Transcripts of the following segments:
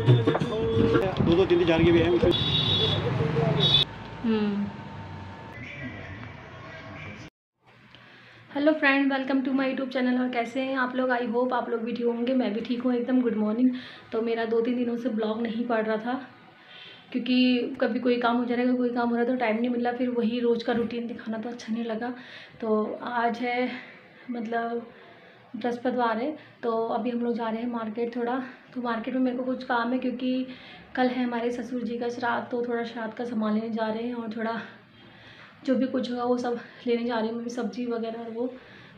दो तीन हजार के भी हैं। Hello friend, welcome to my YouTube channel. और कैसे हैं आप लोग? आई होप आप लोग भी ठीक होंगे। मैं भी ठीक हूँ एकदम। Good morning. तो मेरा 2-3 दिनों से ब्लॉग नहीं पड़ रहा था क्योंकि कभी कोई काम हो जा रहा है, कोई काम हो रहा है तो टाइम नहीं मिला। फिर वही रोज़ का रूटीन दिखाना तो अच्छा नहीं लगा। तो आज है मतलब बृहस्पतिवार है, तो अभी हम लोग जा रहे हैं मार्केट थोड़ा। तो मार्केट में मेरे को कुछ काम है क्योंकि कल है हमारे ससुर जी का श्राद्ध, तो थोड़ा श्राद्ध का सामान लेने जा रहे हैं और थोड़ा जो भी कुछ होगा वो सब लेने जा रही हूँ मैं भी, सब्ज़ी वगैरह और वो।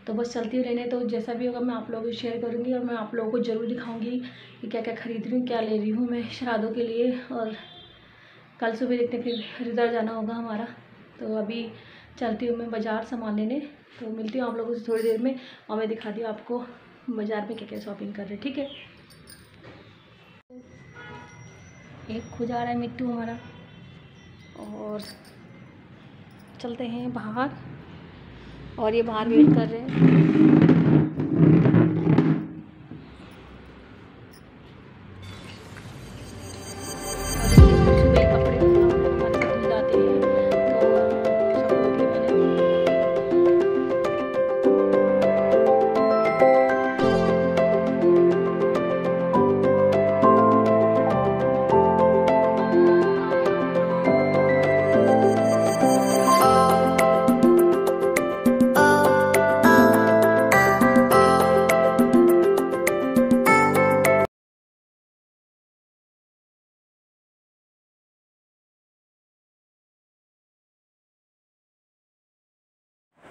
तो बस चलती हूँ लेने। तो जैसा भी होगा मैं आप लोगों को शेयर करूँगी और मैं आप लोगों को ज़रूर दिखाऊँगी कि क्या क्या खरीद रही हूँ, क्या ले रही हूँ मैं श्राद्धों के लिए। और कल सुबह देखते फिर हरिद्वार जाना होगा हमारा। तो अभी चलती हूँ मैं बाज़ार सामान लेने। तो मिलती हूँ आप लोगों से थोड़ी देर में और मैं दिखाती हूँ आपको बाज़ार में क्या क्या शॉपिंग कर रहे हैं। ठीक है। एक खो जा रहा है मिट्टू हमारा और चलते हैं बाहर। और ये बाहर वेट कर रहे हैं।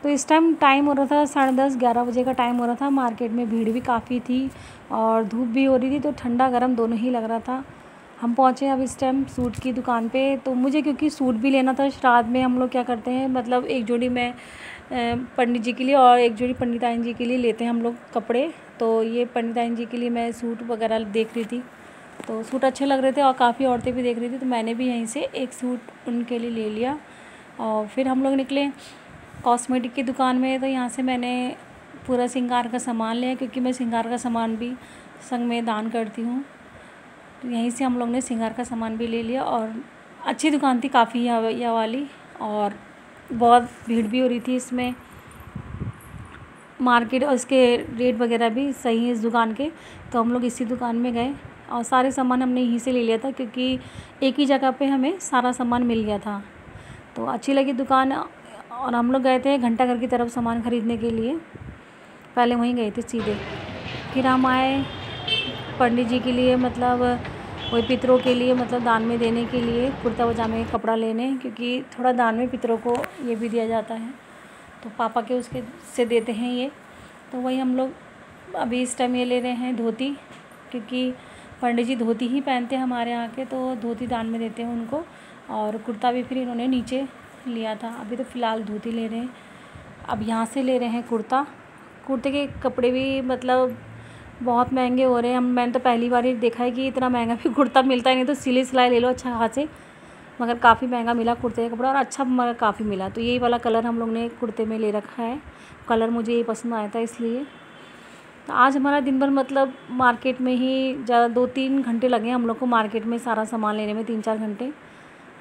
तो इस टाइम हो रहा था 10:30-11 बजे का टाइम हो रहा था। मार्केट में भीड़ भी काफ़ी थी और धूप भी हो रही थी, तो ठंडा गर्म दोनों ही लग रहा था। हम पहुँचे अब इस टाइम सूट की दुकान पे। तो मुझे क्योंकि सूट भी लेना था श्राद्ध में, हम लोग क्या करते हैं मतलब एक जोड़ी मैं पंडित जी के लिए और एक जोड़ी पंडिताइन जी के लिए लेते हैं हम लोग कपड़े। तो ये पंडिताइन जी के लिए मैं सूट वगैरह देख रही थी, तो सूट अच्छे लग रहे थे और काफ़ी औरतें भी देख रही थी, तो मैंने भी यहीं से एक सूट उनके लिए ले लिया। और फिर हम लोग निकले कॉस्मेटिक की दुकान में। तो यहाँ से मैंने पूरा श्रृंगार का सामान लिया क्योंकि मैं श्रृंगार का सामान भी संग में दान करती हूँ। तो यहीं से हम लोग ने श्रृंगार का सामान भी ले लिया और अच्छी दुकान थी काफ़ी यह वाली, और बहुत भीड़ भी हो रही थी इसमें। मार्केट और इसके रेट वगैरह भी सही है इस दुकान के। तो हम लोग इसी दुकान में गए और सारे सामान हमने यहीं से ले लिया था क्योंकि एक ही जगह पे हमें सारा सामान मिल गया था। तो अच्छी लगी दुकान और हम लोग गए थे घंटाघर की तरफ सामान ख़रीदने के लिए। पहले वहीं गए थे सीधे। फिर हम आए पंडित जी के लिए, मतलब वही पितरों के लिए, मतलब दान में देने के लिए कुर्ता पजामे का कपड़ा लेने, क्योंकि थोड़ा दान में पितरों को ये भी दिया जाता है। तो पापा के उसके से देते हैं ये। तो वही हम लोग अभी इस टाइम ये ले रहे हैं धोती, क्योंकि पंडित जी धोती ही पहनते हैं हमारे यहाँ के, तो धोती दान में देते हैं उनको। और कुर्ता भी फिर इन्होंने नीचे लिया था। अभी तो फ़िलहाल धोती ले रहे हैं। अब यहाँ से ले रहे हैं कुर्ता। कुर्ते के कपड़े भी मतलब बहुत महंगे हो रहे हैं। मैंने तो पहली बार ही देखा है कि इतना महंगा भी कुर्ता मिलता है। नहीं तो सिली सिलाई ले लो अच्छा खासे, मगर काफ़ी महंगा मिला कुर्ते का कपड़ा और अच्छा मगर काफ़ी मिला। तो यही वाला कलर हम लोग ने कुर्ते में ले रखा है। कलर मुझे ये पसंद आया था इसलिए। तो आज हमारा दिन भर मतलब मार्केट में ही ज़्यादा 2-3 घंटे लगे हम लोग को मार्केट में सारा सामान लेने में, 3-4 घंटे।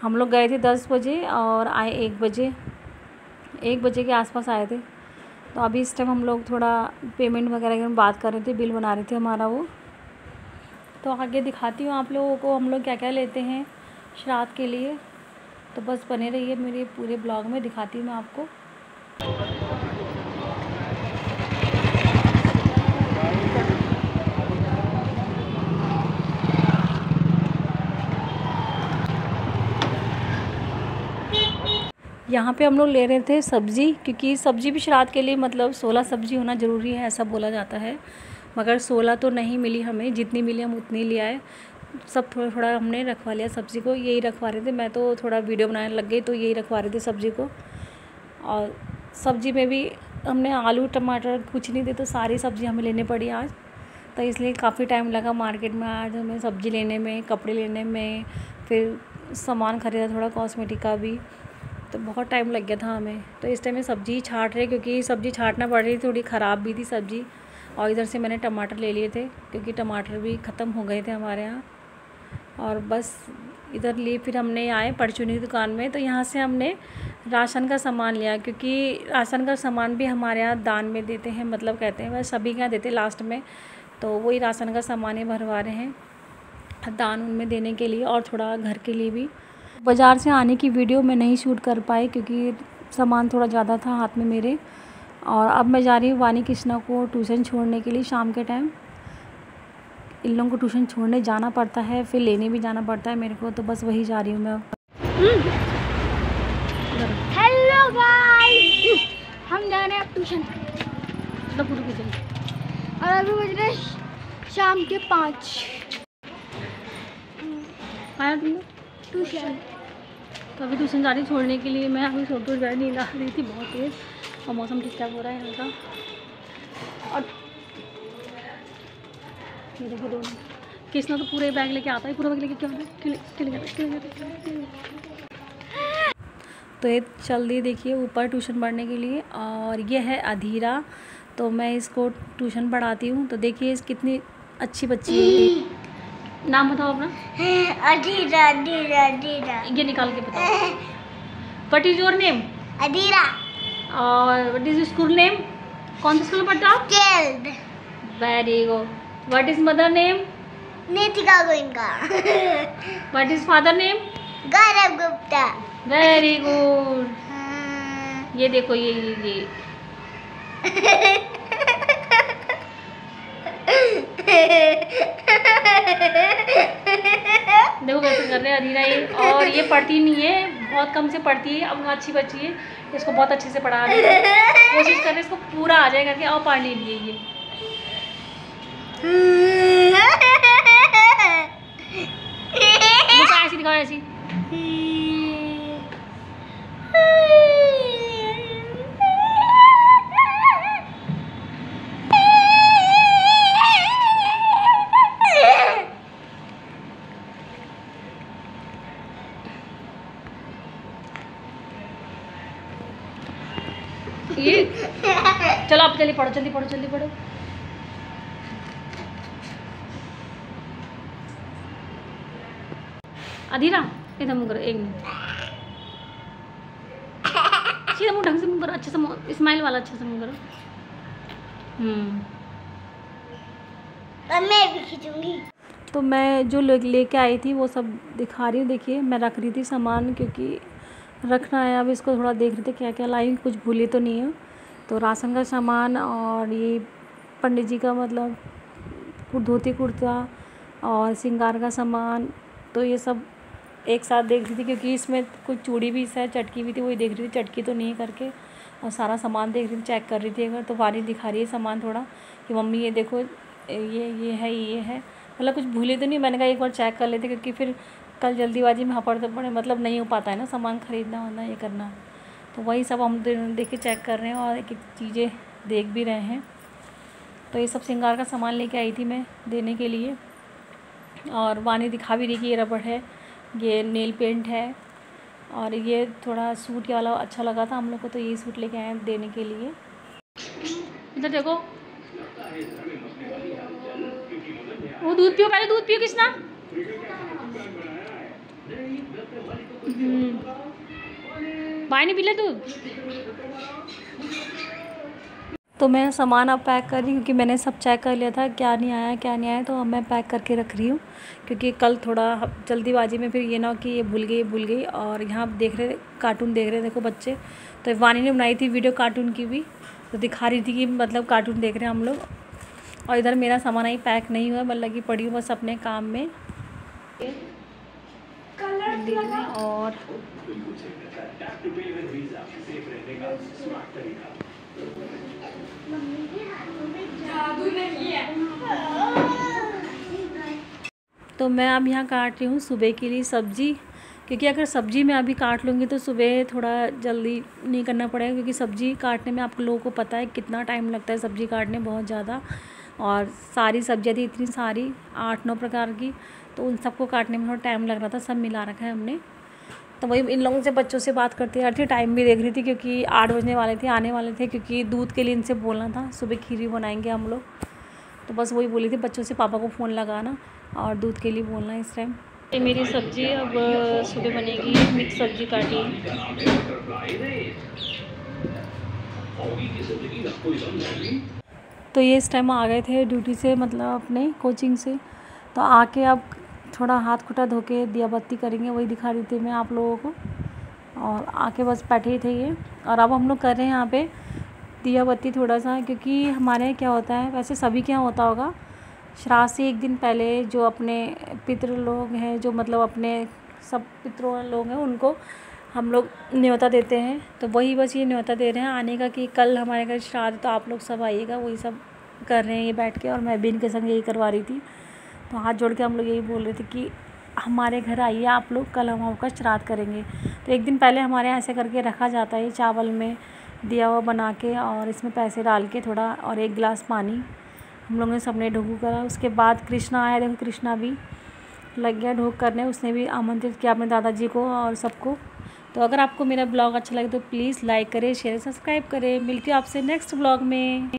हम लोग गए थे 10 बजे और आए 1 बजे के आसपास आए थे। तो अभी इस टाइम हम लोग थोड़ा पेमेंट वगैरह की बात कर रहे थे, बिल बना रहे थे हमारा वो। तो आगे दिखाती हूँ आप लोगों को हम लोग क्या क्या लेते हैं श्राद्ध के लिए। तो बस बने रहिए मेरे पूरे ब्लॉग में, दिखाती हूँ मैं आपको। यहाँ पे हम लोग ले रहे थे सब्ज़ी, क्योंकि सब्ज़ी भी श्राद्ध के लिए मतलब 16 सब्ज़ी होना ज़रूरी है ऐसा बोला जाता है। मगर 16 तो नहीं मिली हमें, जितनी मिली हम उतनी ले आए। सब थोड़ा थोड़ा हमने रखवा लिया सब्ज़ी को। यही रखवा रहे थे, मैं तो थोड़ा वीडियो बनाने लग गई तो यही रखवा रहे थे सब्ज़ी को। और सब्ज़ी में भी हमने आलू टमाटर कुछ नहीं थे, तो सारी सब्ज़ी हमें लेनी पड़ी आज। तो इसलिए काफ़ी टाइम लगा मार्केट में आज हमें सब्ज़ी लेने में, कपड़े लेने में, फिर सामान ख़रीदा थोड़ा कॉस्मेटिक का भी। तो बहुत टाइम लग गया था हमें। तो इस टाइम में सब्ज़ी छाँट रहे, क्योंकि सब्ज़ी छाँटना पड़ रही, थोड़ी ख़राब भी थी सब्ज़ी। और इधर से मैंने टमाटर ले लिए थे क्योंकि टमाटर भी ख़त्म हो गए थे हमारे यहाँ। और बस इधर लिए फिर हमने आए परचूनी की दुकान में। तो यहाँ से हमने राशन का सामान लिया, क्योंकि राशन का सामान भी हमारे यहाँ दान में देते हैं, मतलब कहते हैं वह सभी के यहाँ देते हैं लास्ट में। तो वही राशन का सामान ही भरवा रहे हैं दान उनमें देने के लिए, और थोड़ा घर के लिए भी। बाज़ार से आने की वीडियो मैं नहीं शूट कर पाई क्योंकि सामान थोड़ा ज़्यादा था हाथ में मेरे। और अब मैं जा रही हूँ वानी कृष्णा को ट्यूशन छोड़ने के लिए शाम के टाइम। इन लोगों को ट्यूशन छोड़ने जाना पड़ता है, फिर लेने भी जाना पड़ता है मेरे को, तो बस वही जा रही हूँ मैं। हेलो गाइस, हम जा रहे हैं ट्यूशन। और अभी बज रहे शाम के 5। आया तुमने ट्यूशन? तो अभी ट्यूशन जा रही छोड़ने के लिए मैं। अभी सोते हुए नींद आ रही थी बहुत तेज़, और मौसम ठीक ठाक हो रहा है यहाँ का। और ये देखो दोनों कृष्णा तो पूरे बैग लेके आता है, पूरा बैग लेके क्या तो ये चल दी देखिए ऊपर ट्यूशन पढ़ने के लिए। और ये है अधीरा, तो मैं इसको ट्यूशन पढ़ाती हूँ। तो देखिए इस कितनी अच्छी बच्ची है। नाम बताओ अपना। अधीरा। अधीरा अधीरा। ये निकाल के बताओ। What is your name? Adhira. और व्हाट इज स्कूल नेम? कौन सा स्कूल में पढ़ते हो आप? Child. Very good. What is mother name? Nitika Goenka. What is father name? Gaurav Gupta. Very good. ये देखो ये देखो कैसे कर रहे हैं अधीरा ये। और ये पढ़ती नहीं है, बहुत कम से पढ़ती है। अब अच्छी बच्ची है, इसको बहुत अच्छे से पढ़ा रही है, कोशिश कर रहे इसको पूरा आ जाए करके। और पढ़ लीजिए ये। ऐसी दिखाओ ऐसी। ये चलो आप जल्दी पढ़ो, जल्दी पढ़ो, जल्दी पढ़ो। अधीरा इधर मुँह करो, एक मिनट सीधा मुँह, ढंग से मुँह करो, अच्छे से मुँह, स्माइल वाला अच्छे से मुँह करो। मैं भी खींचूंगी। तो मैं जो लेके आई थी वो सब दिखा रही हूँ। देखिए मैं रख रही थी सामान, क्योंकि रखना है। अब इसको थोड़ा देख रहे थे क्या क्या लाई, कुछ भूली तो नहीं है। तो राशन का सामान, और ये पंडित जी का मतलब धोती कुर्ता और श्रृंगार का सामान, तो ये सब एक साथ देख रही थी। क्योंकि इसमें कुछ चूड़ी भी शायद चटकी भी थी, वही देख रही थी चटकी तो नहीं करके। और सारा सामान देख रही थी, चेक कर रही थी अगर। तो वानी दिखा रही है सामान थोड़ा कि मम्मी ये देखो ये है, मतलब कुछ भूले तो नहीं। मैंने कहा एक बार चेक कर लेते, क्योंकि फिर कल जल्दीबाजी में हपड़ तो पड़े, मतलब नहीं हो पाता है ना सामान ख़रीदना होना ये करना। तो वही सब हम देख के चेक कर रहे हैं और एक एक चीज़ें देख भी रहे हैं। तो ये सब श्रृंगार का सामान लेके आई थी मैं देने के लिए। और वानी दिखा भी रही कि ये रबड़ है, ये नेल पेंट है, और ये थोड़ा सूट वाला अच्छा लगा था हम लोग को, तो ये सूट लेके आए हैं देने के लिए। इधर देखो, वो दूध पियो, पहले दूध पियो कृष्णा। भाई नहीं पी ले दूध। तो मैं सामान अब पैक कर रही हूँ, क्योंकि मैंने सब चेक कर लिया था क्या नहीं आया। तो अब मैं पैक करके रख रही हूँ, क्योंकि कल थोड़ा जल्दीबाजी में फिर ये ना कि ये भूल गई। और यहाँ देख रहे कार्टून देख रहे देखो बच्चे। तो वानी ने बनाई थी वीडियो कार्टून की भी, तो दिखा रही थी कि मतलब कार्टून देख रहे हैं हम लोग। और इधर मेरा सामान ही पैक नहीं हुआ, मैं लगी पड़ी हूँ बस अपने काम में। और तो मैं अब यहाँ काट रही हूँ सुबह के लिए सब्ज़ी, क्योंकि अगर सब्ज़ी मैं अभी काट लूँगी तो सुबह थोड़ा जल्दी नहीं करना पड़ेगा। क्योंकि सब्ज़ी काटने में आप लोगों को पता है कितना टाइम लगता है, सब्ज़ी काटने बहुत ज़्यादा। और सारी सब्जियाँ थी इतनी सारी 8-9 प्रकार की, तो उन सबको काटने में थोड़ा टाइम लग रहा था। सब मिला रखा है हमने। तो वही इन लोगों से बच्चों से बात करती आ रही थी, टाइम भी देख रही थी, क्योंकि 8 बजने वाले थे, आने वाले थे। क्योंकि दूध के लिए इनसे बोलना था, सुबह खीरी बनाएंगे हम लोग। तो बस वही बोली थी बच्चों से, पापा को फ़ोन लगाना और दूध के लिए बोलना इस टाइम। ये मेरी सब्ज़ी अब सुबह बनेगी, मिक्स सब्ज़ी काटी। तो ये इस टाइम आ गए थे ड्यूटी से, मतलब अपने कोचिंग से। तो आके अब थोड़ा हाथ खुटा धो के दिया बत्ती करेंगे, वही दिखा रही थी मैं आप लोगों को। और आके बस बैठे ही थे ये। और अब हम लोग कर रहे हैं यहाँ पे दिया बत्ती थोड़ा सा, क्योंकि हमारे यहाँ क्या होता है, वैसे सभी के यहाँ होता होगा, श्राद्ध से एक दिन पहले जो अपने पितृ लोग हैं, जो मतलब अपने सब पितरों लोग हैं, उनको हम लोग न्योता देते हैं। तो वही बस ये न्योता दे रहे हैं आने का कि कल हमारे घर श्राद्ध, तो आप लोग सब आइएगा, वही सब कर रहे हैं ये बैठ के। और मैं भी इनके संग यही करवा रही थी। तो हाथ जोड़ के हम लोग यही बोल रहे थे कि हमारे घर आइए आप लोग, कल हम आपका श्राद्ध करेंगे। तो एक दिन पहले हमारे यहाँ ऐसे करके रखा जाता है, चावल में दिया हुआ बना के और इसमें पैसे डाल के थोड़ा, और 1 गिलास पानी। हम लोगों ने सबने ढोकू करा। उसके बाद कृष्णा आया, देखो कृष्णा भी लग गया ढोक करने। उसने भी आमंत्रित किया अपने दादाजी को और सबको। तो अगर आपको मेरा ब्लॉग अच्छा लगे तो प्लीज़ लाइक करें, शेयर, सब्सक्राइब करें। मिलती हूँ आपसे नेक्स्ट ब्लॉग में।